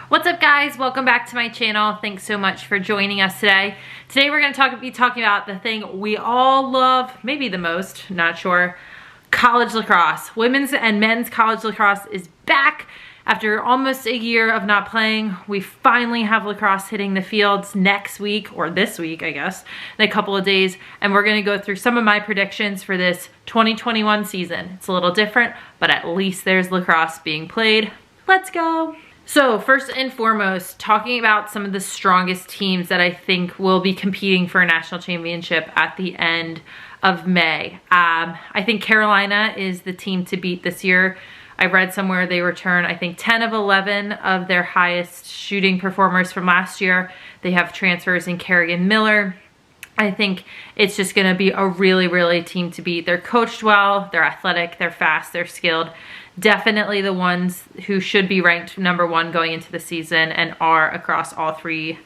What's up, guys? Welcome back to my channel. Thanks so much for joining us today. Today we're going to be talking about the thing we all love, maybe the most, not sure, college lacrosse. Women's and men's college lacrosse is back. After almost a year of not playing, we finally have lacrosse hitting the fields next week, or this week, I guess, in a couple of days. And we're gonna go through some of my predictions for this 2021 season. It's a little different, but at least there's lacrosse being played. Let's go. So first and foremost, talking about some of the strongest teams that I think will be competing for a national championship at the end of May. I think Carolina is the team to beat this year. I read somewhere they return, I think, 10 of 11 of their highest shooting performers from last year. They have transfers in Carey and Miller. I think it's just going to be a really team to beat. They're coached well, they're athletic, they're fast, they're skilled. Definitely the ones who should be ranked #1 going into the season and are across all three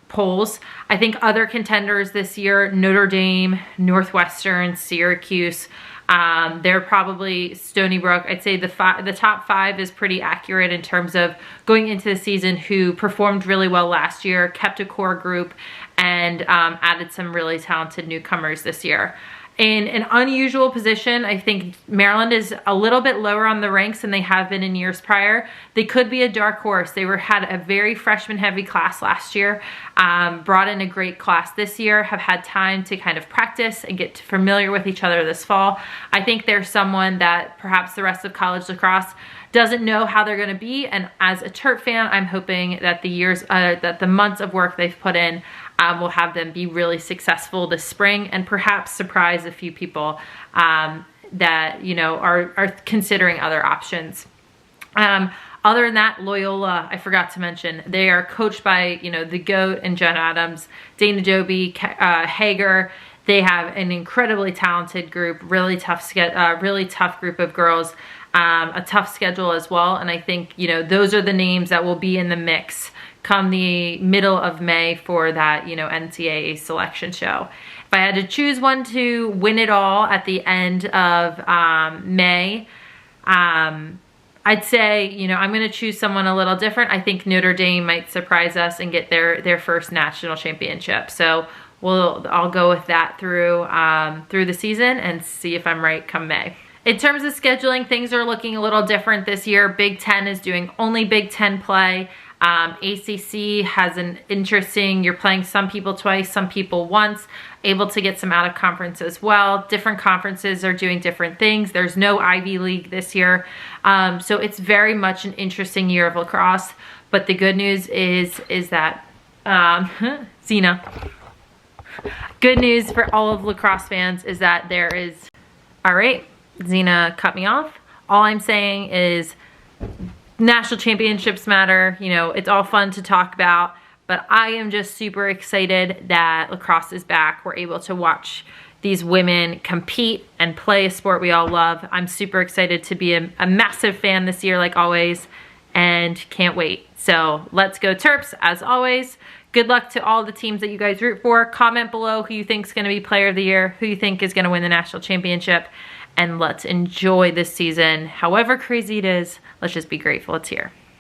polls. I think other contenders this year, Notre Dame, Northwestern, Syracuse. They're probably Stony Brook. I'd say the top 5 is pretty accurate in terms of going into the season who performed really well last year, kept a core group, and added some really talented newcomers this year. In an unusual position, I think Maryland is a little bit lower on the ranks than they have been in years prior. They could be a dark horse. They had a very freshman-heavy class last year, brought in a great class this year, have had time to kind of practice and get familiar with each other this fall. I think they're someone that perhaps the rest of college lacrosse doesn't know how they're going to be, and as a Terp fan, I'm hoping that the months of work they've put in will have them be really successful this spring and perhaps surprise a few people that are considering other options. Other than that, Loyola, I forgot to mention, they are coached by the GOAT and Jen Adams, Dana Joby, Hager. They have an incredibly talented group, really tough group of girls. A tough schedule as well, and I think those are the names that will be in the mix come the middle of May for that NCAA selection show. If I had to choose one to win it all at the end of May, I'd say I'm going to choose someone a little different. I think Notre Dame might surprise us and get their first national championship. So I'll go with that through the season and see if I'm right come May. In terms of scheduling, things are looking a little different this year. Big Ten is doing only Big Ten play. ACC has an interesting, you're playing some people twice, some people once, able to get some out of conference as well. Different conferences are doing different things. There's no Ivy League this year. So it's very much an interesting year of lacrosse. But the good news is that, Zena. Good news for all of lacrosse fans is that there is, all right, Zena cut me off. All I'm saying is national championships matter. It's all fun to talk about, but I am just super excited that lacrosse is back. We're able to watch these women compete and play a sport we all love. I'm super excited to be a massive fan this year, like always, and can't wait. So let's go Terps, as always. Good luck to all the teams that you guys root for. Comment below who you think is going to be player of the year, who you think is going to win the national championship. And let's enjoy this season. However crazy it is, let's just be grateful it's here.